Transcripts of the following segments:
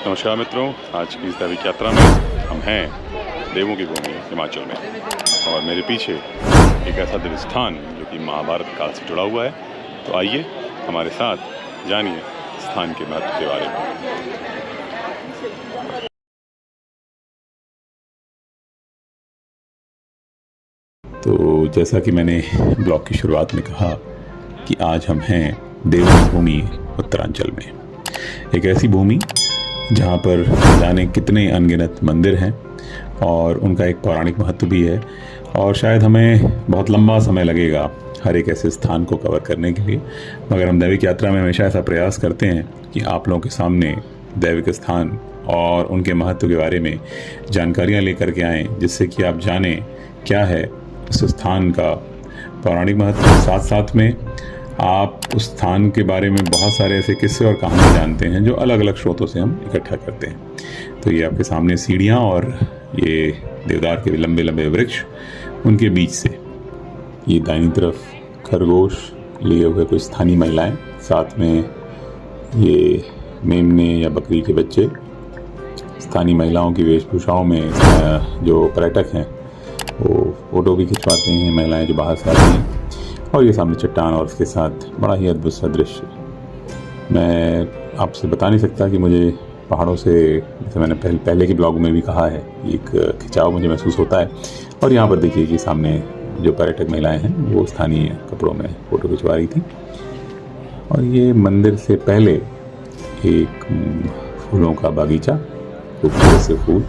नमस्कार मित्रों, आज की इस दैविक यात्रा में हम हैं देवों की भूमि हिमाचल में और मेरे पीछे एक ऐसा दिव्य स्थान जो कि महाभारत काल से जुड़ा हुआ है। तो आइए हमारे साथ जानिए स्थान के महत्व के बारे में। तो जैसा कि मैंने ब्लॉग की शुरुआत में कहा कि आज हम हैं देवों की भूमि उत्तरांचल में, एक ऐसी भूमि जहाँ पर जाने कितने अनगिनत मंदिर हैं और उनका एक पौराणिक महत्व भी है। और शायद हमें बहुत लंबा समय लगेगा हर एक ऐसे स्थान को कवर करने के लिए, मगर हम दैविक यात्रा में हमेशा ऐसा प्रयास करते हैं कि आप लोगों के सामने दैविक स्थान और उनके महत्व के बारे में जानकारियाँ लेकर के आएँ, जिससे कि आप जानें क्या है उस स्थान का पौराणिक महत्व। साथ साथ में आप उस स्थान के बारे में बहुत सारे ऐसे किस्से और कहानी जानते हैं जो अलग अलग स्रोतों से हम इकट्ठा करते हैं। तो ये आपके सामने सीढ़ियाँ और ये देवदार के लंबे लंबे वृक्ष, उनके बीच से ये दाहिनी तरफ खरगोश लिए हुए कुछ स्थानीय महिलाएं, साथ में ये मेमने या बकरी के बच्चे स्थानीय महिलाओं की वेशभूषाओं में जो पर्यटक हैं वो फ़ोटो भी खिंचवाते हैं, महिलाएं जो बाहर से आती हैं। और ये सामने चट्टान और उसके साथ बड़ा ही अद्भुत सा दृश्य। मैं आपसे बता नहीं सकता कि मुझे पहाड़ों से, जैसे मैंने पहले के ब्लॉग में भी कहा है, एक खिंचाव मुझे महसूस होता है। और यहाँ पर देखिए कि सामने जो पर्यटक महिलाएं हैं वो स्थानीय कपड़ों में फ़ोटो खिंचवा रही थी। और ये मंदिर से पहले एक फूलों का बागीचा, खूबसूरत से फूल।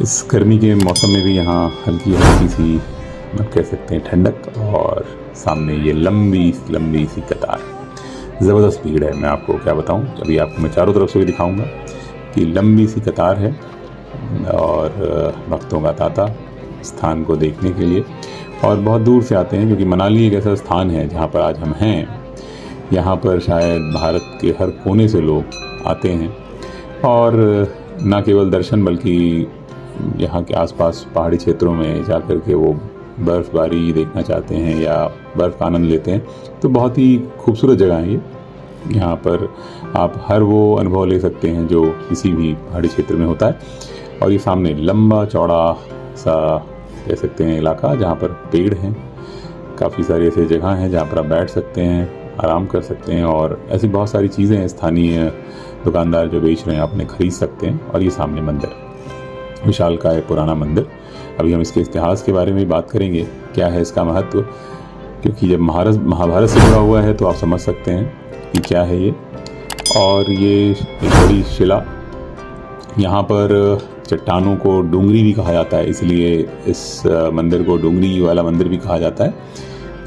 इस गर्मी के मौसम में भी यहाँ हल्की हल्की सी, आप कह सकते हैं, ठंडक। और सामने ये लंबी सी कतार, ज़बरदस्त भीड़ है। मैं आपको क्या बताऊं, अभी आपको मैं चारों तरफ से भी दिखाऊंगा कि लंबी सी कतार है और भक्तों का तांता स्थान को देखने के लिए। और बहुत दूर से आते हैं क्योंकि मनाली एक ऐसा स्थान है जहां पर आज हम हैं। यहाँ पर शायद भारत के हर कोने से लोग आते हैं और न केवल दर्शन बल्कि यहाँ के आसपास पहाड़ी क्षेत्रों में जाकर के वो बर्फ़बारी देखना चाहते हैं या बर्फ़ का आनंद लेते हैं। तो बहुत ही खूबसूरत जगह है ये। यहाँ पर आप हर वो अनुभव ले सकते हैं जो किसी भी पहाड़ी क्षेत्र में होता है। और ये सामने लंबा चौड़ा सा, कह सकते हैं, इलाका जहाँ पर पेड़ हैं, काफ़ी सारी ऐसी जगह हैं जहाँ पर आप बैठ सकते हैं, आराम कर सकते हैं। और ऐसी बहुत सारी चीज़ें हैं, स्थानीय दुकानदार जो बेच रहे हैं, आपने खरीद सकते हैं। और ये सामने मंदिर, विशालकाय पुराना मंदिर। अभी हम इसके इतिहास के बारे में बात करेंगे, क्या है इसका महत्व, क्योंकि जब महाभारत से जुड़ा हुआ है तो आप समझ सकते हैं कि क्या है ये। और ये एक बड़ी शिला, यहाँ पर चट्टानों को डूंगरी भी कहा जाता है, इसलिए इस मंदिर को डूंगरी वाला मंदिर भी कहा जाता है।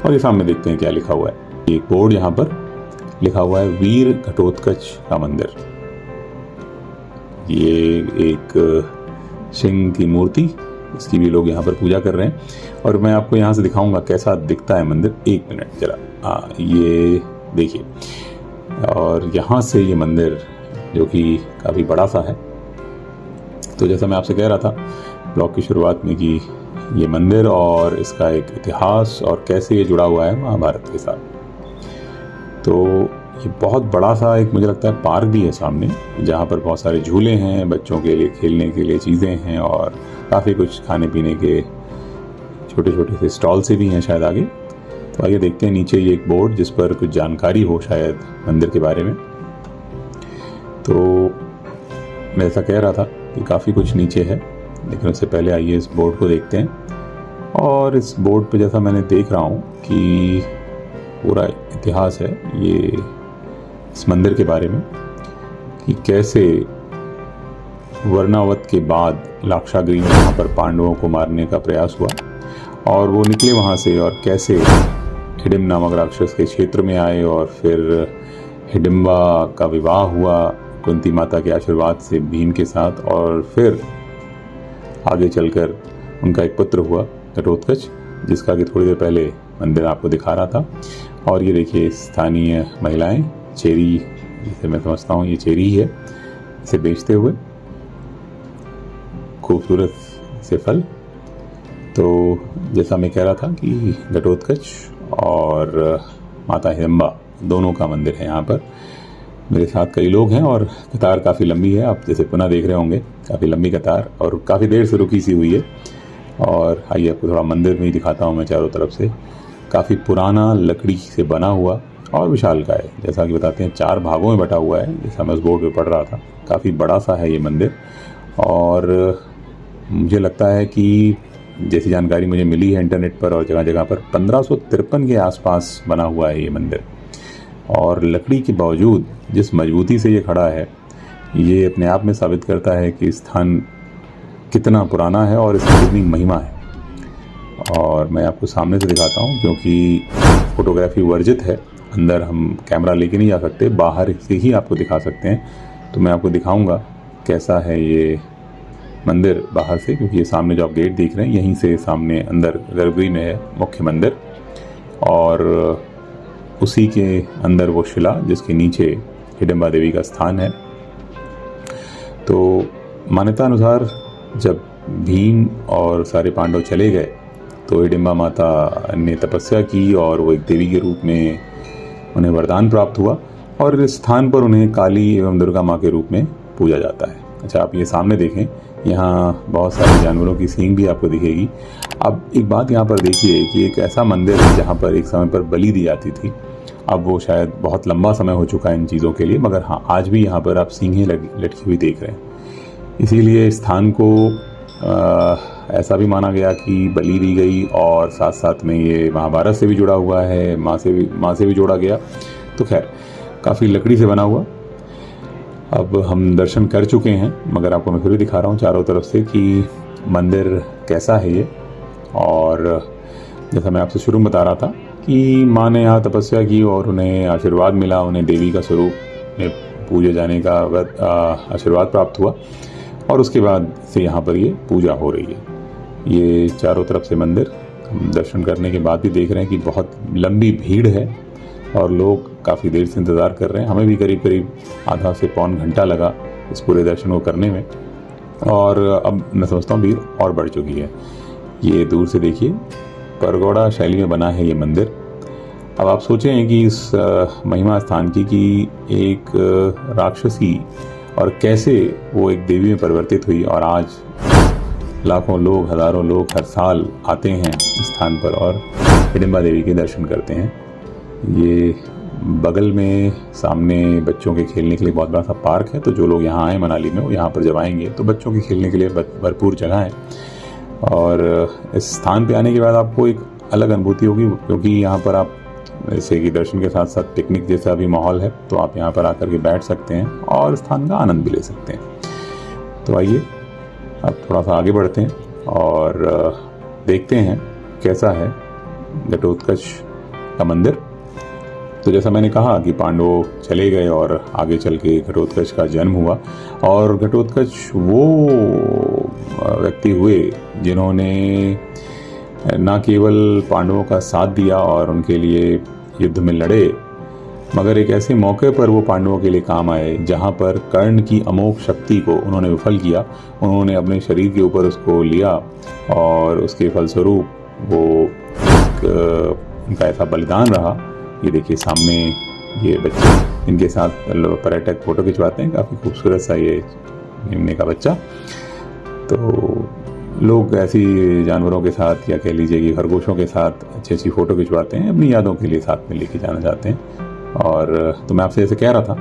और ये सामने देखते हैं क्या लिखा हुआ है। एक बोर्ड यहाँ पर लिखा हुआ है, वीर घटोत्कच का मंदिर। ये एक सिंह की मूर्ति, इसकी भी लोग यहाँ पर पूजा कर रहे हैं। और मैं आपको यहाँ से दिखाऊंगा कैसा दिखता है मंदिर। एक मिनट जरा, ये देखिए। और यहाँ से ये मंदिर जो कि काफ़ी बड़ा सा है। तो जैसा मैं आपसे कह रहा था ब्लॉग की शुरुआत में कि ये मंदिर और इसका एक इतिहास और कैसे ये जुड़ा हुआ है महाभारत के साथ। तो ये बहुत बड़ा सा एक, मुझे लगता है, पार्क भी है सामने, जहाँ पर बहुत सारे झूले हैं, बच्चों के लिए खेलने के लिए चीज़ें हैं और काफ़ी कुछ खाने पीने के छोटे छोटे से स्टॉल से भी हैं शायद आगे। तो आइए देखते हैं नीचे ये एक बोर्ड जिस पर कुछ जानकारी हो शायद मंदिर के बारे में। तो मैं ऐसा कह रहा था कि काफ़ी कुछ नीचे है, लेकिन उससे पहले आइए इस बोर्ड को देखते हैं। और इस बोर्ड पे जैसा मैंने देख रहा हूँ कि पूरा इतिहास है ये इस मंदिर के बारे में, कि कैसे वर्णावत के बाद लाक्षागृह में वहाँ पर पांडवों को मारने का प्रयास हुआ और वो निकले वहाँ से, और कैसे हिडिम नामक राक्षस के क्षेत्र में आए और फिर हिडिम्बा का विवाह हुआ कुंती माता के आशीर्वाद से भीम के साथ। और फिर आगे चलकर उनका एक पुत्र हुआ घटोत्कच, जिसका कि थोड़ी देर पहले मंदिर आपको दिखा रहा था। और ये देखिए स्थानीय महिलाएं चेरी, जिसे मैं समझता हूँ ये चेरी ही है, इसे बेचते हुए, खूबसूरत से फल। तो जैसा मैं कह रहा था कि घटोत्कच और माता हिडिम्बा दोनों का मंदिर है यहाँ पर। मेरे साथ कई लोग हैं और कतार काफ़ी लंबी है, आप जैसे पुनः देख रहे होंगे, काफ़ी लंबी कतार और काफ़ी देर से रुकी सी हुई है। और आइए आपको थोड़ा मंदिर में ही दिखाता हूँ मैं चारों तरफ से। काफ़ी पुराना लकड़ी से बना हुआ और विशालकाय, जैसा कि बताते हैं 4 भागों में बटा हुआ है, जैसा मैं उस बोर्ड पे पढ़ रहा था। काफ़ी बड़ा सा है ये मंदिर और मुझे लगता है कि जैसी जानकारी मुझे मिली है इंटरनेट पर और जगह जगह पर 1553 के आसपास बना हुआ है ये मंदिर। और लकड़ी के बावजूद जिस मजबूती से ये खड़ा है, ये अपने आप में साबित करता है कि स्थान कितना पुराना है और इसकी कितनी महिमा है। और मैं आपको सामने से दिखाता हूँ, क्योंकि फ़ोटोग्राफी वर्जित है, अंदर हम कैमरा लेके नहीं जा सकते, बाहर से ही आपको दिखा सकते हैं। तो मैं आपको दिखाऊंगा कैसा है ये मंदिर बाहर से, क्योंकि ये सामने जो आप गेट देख रहे हैं, यहीं से सामने अंदर गर्भगृह में है मुख्य मंदिर, और उसी के अंदर वो शिला जिसके नीचे हिडिंबा देवी का स्थान है। तो मान्यता अनुसार जब भीम और सारे पांडव चले गए तो हिडिंबा माता ने तपस्या की और वो एक देवी के रूप में उन्हें वरदान प्राप्त हुआ, और इस स्थान पर उन्हें काली एवं दुर्गा माँ के रूप में पूजा जाता है। अच्छा, आप ये सामने देखें, यहाँ बहुत सारे जानवरों की सींग भी आपको दिखेगी। अब एक बात यहाँ पर देखिए कि एक ऐसा मंदिर है जहाँ पर एक समय पर बलि दी जाती थी। अब वो शायद बहुत लंबा समय हो चुका है इन चीज़ों के लिए, मगर हाँ, आज भी यहाँ पर आप सींगें लटकी हुई देख रहे हैं। इसीलिए स्थान को ऐसा भी माना गया कि बलि दी गई, और साथ साथ में ये महाभारत से भी जुड़ा हुआ है, माँ से भी जोड़ा गया। तो खैर, काफ़ी लकड़ी से बना हुआ। अब हम दर्शन कर चुके हैं, मगर आपको मैं फिर भी दिखा रहा हूँ चारों तरफ से कि मंदिर कैसा है ये। और जैसा मैं आपसे शुरू में बता रहा था कि माँ ने यहाँ तपस्या की और उन्हें आशीर्वाद मिला, उन्हें देवी का स्वरूप में पूजे जाने का आशीर्वाद प्राप्त हुआ, और उसके बाद से यहाँ पर ये पूजा हो रही है। ये चारों तरफ से मंदिर हम दर्शन करने के बाद भी देख रहे हैं कि बहुत लंबी भीड़ है और लोग काफ़ी देर से इंतज़ार कर रहे हैं। हमें भी करीब करीब आधा से पौन घंटा लगा इस पूरे दर्शन को करने में, और अब मैं समझता हूँ भीड़ और बढ़ चुकी है। ये दूर से देखिए, परगोड़ा शैली में बना है ये मंदिर। अब आप सोचें कि इस महिमा स्थान की कि एक राक्षसी और कैसे वो एक देवी में परिवर्तित हुई, और आज लाखों लोग, हज़ारों लोग हर साल आते हैं इस स्थान पर और हिडिंबा देवी के दर्शन करते हैं। ये बगल में सामने बच्चों के खेलने के लिए बहुत बड़ा सा पार्क है, तो जो लोग यहाँ आए मनाली में, वो यहाँ पर जब आएंगे तो बच्चों के खेलने के लिए भरपूर जगह है। और इस स्थान पे आने के बाद आपको एक अलग अनुभूति होगी, क्योंकि यहाँ पर आप जैसे कि दर्शन के साथ साथ पिकनिक जैसा भी माहौल है, तो आप यहाँ पर आकर के बैठ सकते हैं और स्थान का आनंद भी ले सकते हैं। तो आइए अब थोड़ा सा आगे बढ़ते हैं और देखते हैं कैसा है घटोत्कच का मंदिर। तो जैसा मैंने कहा कि पांडव चले गए और आगे चल के घटोत्कच का जन्म हुआ, और घटोत्कच वो व्यक्ति हुए जिन्होंने न केवल पांडवों का साथ दिया और उनके लिए युद्ध में लड़े, मगर एक ऐसे मौके पर वो पांडवों के लिए काम आए जहाँ पर कर्ण की अमोघ शक्ति को उन्होंने विफल किया। उन्होंने अपने शरीर के ऊपर उसको लिया और उसके फलस्वरूप वो उनका ऐसा बलिदान रहा। ये देखिए सामने ये बच्चे, इनके साथ पर्यटक फ़ोटो खिंचवाते हैं, काफ़ी खूबसूरत सा ये मेमने का बच्चा। तो लोग ऐसी जानवरों के साथ, या कह लीजिए कि खरगोशों के साथ अच्छी अच्छी फ़ोटो खिंचवाते हैं, अपनी यादों के लिए साथ में लेके जाना चाहते हैं। और तो मैं आपसे ऐसे कह रहा था,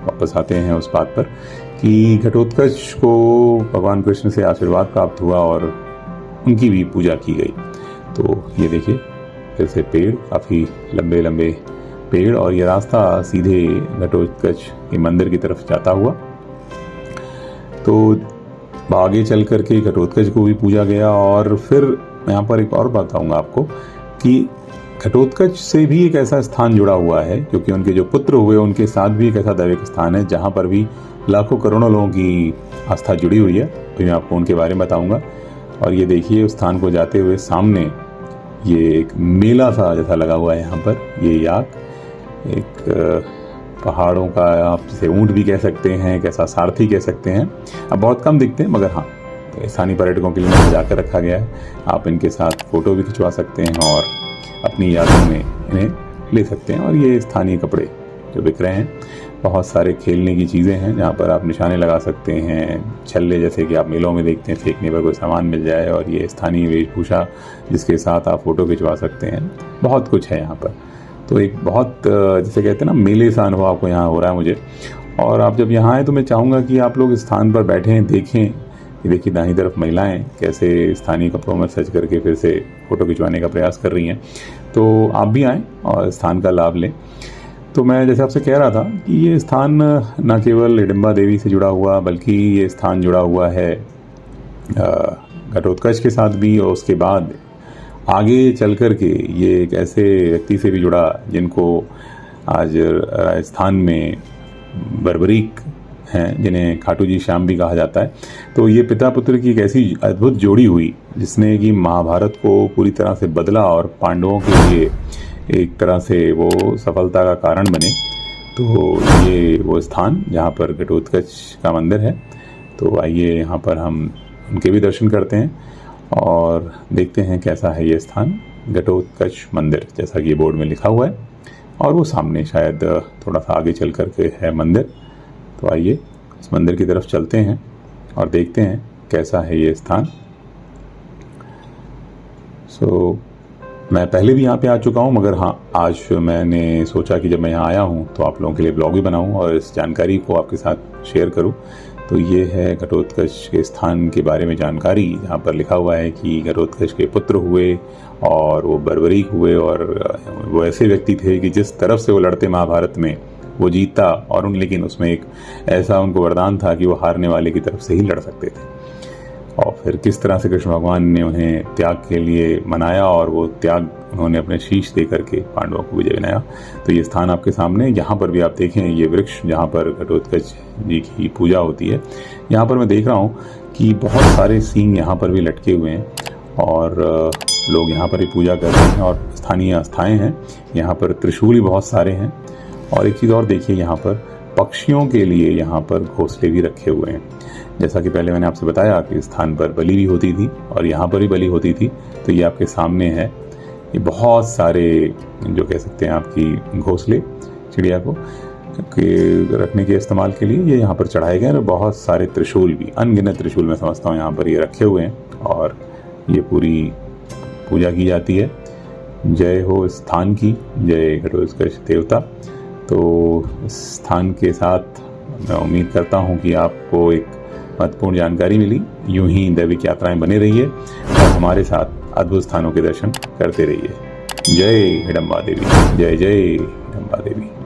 वापस आते हैं उस बात पर कि घटोत्कच को भगवान कृष्ण से आशीर्वाद प्राप्त हुआ और उनकी भी पूजा की गई। तो ये देखिए फिर से पेड़, काफ़ी लंबे लंबे पेड़, और ये रास्ता सीधे घटोत्कच के मंदिर की तरफ जाता हुआ। तो आगे चल करके घटोत्कच को भी पूजा गया। और फिर यहाँ पर एक और बताऊँगा आपको कि घटोत्कच से भी एक ऐसा स्थान जुड़ा हुआ है, क्योंकि उनके जो पुत्र हुए उनके साथ भी एक ऐसा दैविक स्थान है जहाँ पर भी लाखों करोड़ों लोगों की आस्था जुड़ी हुई है। तो मैं आपको उनके बारे में बताऊँगा। और ये देखिए उस स्थान को जाते हुए सामने ये एक मेला सा जैसा लगा हुआ है। यहाँ पर ये याक एक पहाड़ों का, आप जिसे ऊँट भी कह सकते हैं, एक ऐसा सारथी कह सकते हैं। अब बहुत कम दिखते हैं, मगर हाँ, स्थानीय पर्यटकों के लिए सजा कर रखा गया है। आप इनके साथ फ़ोटो भी खिंचवा सकते हैं और अपनी यादों में इन्हें ले सकते हैं। और ये स्थानीय कपड़े जो बिक रहे हैं, बहुत सारे खेलने की चीज़ें हैं जहाँ पर आप निशाने लगा सकते हैं, छल्ले जैसे कि आप मेलों में देखते हैं, फेंकने पर कोई सामान मिल जाए, और ये स्थानीय वेशभूषा जिसके साथ आप फ़ोटो खिंचवा सकते हैं। बहुत कुछ है यहाँ पर। तो एक बहुत जैसे कहते हैं ना, मेले सा अनुभव आपको यहाँ हो रहा है मुझे। और आप जब यहाँ आए तो मैं चाहूँगा कि आप लोग इस स्थान पर बैठें, देखें। ये देखिए दाहिनी तरफ महिलाएं कैसे स्थानीय कपड़ों में सज करके फिर से फ़ोटो खिंचवाने का प्रयास कर रही हैं। तो आप भी आएँ और स्थान का लाभ लें। तो मैं जैसे आपसे कह रहा था कि ये स्थान न केवल हिडिंबा देवी से जुड़ा हुआ, बल्कि ये स्थान जुड़ा हुआ है घटोत्कच के साथ भी, और उसके बाद आगे चल कर के ये एक ऐसे व्यक्ति से भी जुड़ा जिनको आज राजस्थान में बर्बरीक हैं, जिन्हें खाटू जी श्याम भी कहा जाता है। तो ये पिता पुत्र की एक ऐसी अद्भुत जोड़ी हुई जिसने कि महाभारत को पूरी तरह से बदला और पांडवों के लिए एक तरह से वो सफलता का कारण बने। तो ये वो स्थान जहाँ पर घटोत्कच का मंदिर है। तो आइए यहाँ पर हम उनके भी दर्शन करते हैं और देखते हैं कैसा है ये स्थान, घटोत्कच मंदिर, जैसा कि ये बोर्ड में लिखा हुआ है। और वो सामने शायद थोड़ा सा आगे चल करके है मंदिर। तो आइए इस मंदिर की तरफ चलते हैं और देखते हैं कैसा है ये स्थान। मैं पहले भी यहाँ पे आ चुका हूँ, मगर हाँ, आज मैंने सोचा कि जब मैं यहाँ आया हूँ तो आप लोगों के लिए ब्लॉग भी बनाऊँ और इस जानकारी को आपके साथ शेयर करूँ। तो ये है घटोत्कच के स्थान के बारे में जानकारी, जहाँ पर लिखा हुआ है कि घटोत्कच के पुत्र हुए और वो बर्बरीक हुए, और वो ऐसे व्यक्ति थे कि जिस तरफ से वो लड़ते महाभारत में वो जीतता, और लेकिन उसमें एक ऐसा उनको वरदान था कि वो हारने वाले की तरफ से ही लड़ सकते थे। और फिर किस तरह से कृष्ण भगवान ने उन्हें त्याग के लिए मनाया, और वो त्याग उन्होंने अपने शीश दे करके पांडवों को विजय बनाया। तो ये स्थान आपके सामने, यहाँ पर भी आप देखें ये वृक्ष जहाँ पर घटोत्कच जी की पूजा होती है, यहाँ पर मैं देख रहा हूँ कि बहुत सारे सींग यहाँ पर भी लटके हुए हैं, और लोग यहाँ पर भी पूजा कर रहे हैं, और स्थानीय आस्थाएँ हैं। यहाँ पर त्रिशूल ही बहुत सारे हैं। और एक चीज़ और देखिए, यहाँ पर पक्षियों के लिए यहाँ पर घोंसले भी रखे हुए हैं। जैसा कि पहले मैंने आपसे बताया कि इस स्थान पर बलि भी होती थी और यहाँ पर भी बलि होती थी। तो ये आपके सामने है, ये बहुत सारे जो कह सकते हैं आपकी घोंसले चिड़िया को रखने के इस्तेमाल के लिए ये यहाँ पर चढ़ाए गए हैं। और बहुत सारे त्रिशूल भी, अनगिनत त्रिशूल मैं समझता हूँ यहाँ पर ये रखे हुए हैं, और ये पूरी पूजा की जाती है। जय हो स्थान की, जय घटोत्कच देवता। तो इस स्थान के साथ मैं उम्मीद करता हूँ कि आपको एक महत्वपूर्ण जानकारी मिली। यूं ही दैविक यात्राएं बने रहिए और हमारे साथ अद्भुत स्थानों के दर्शन करते रहिए। जय हिडिंबा देवी, जय जय हिडिंबा देवी।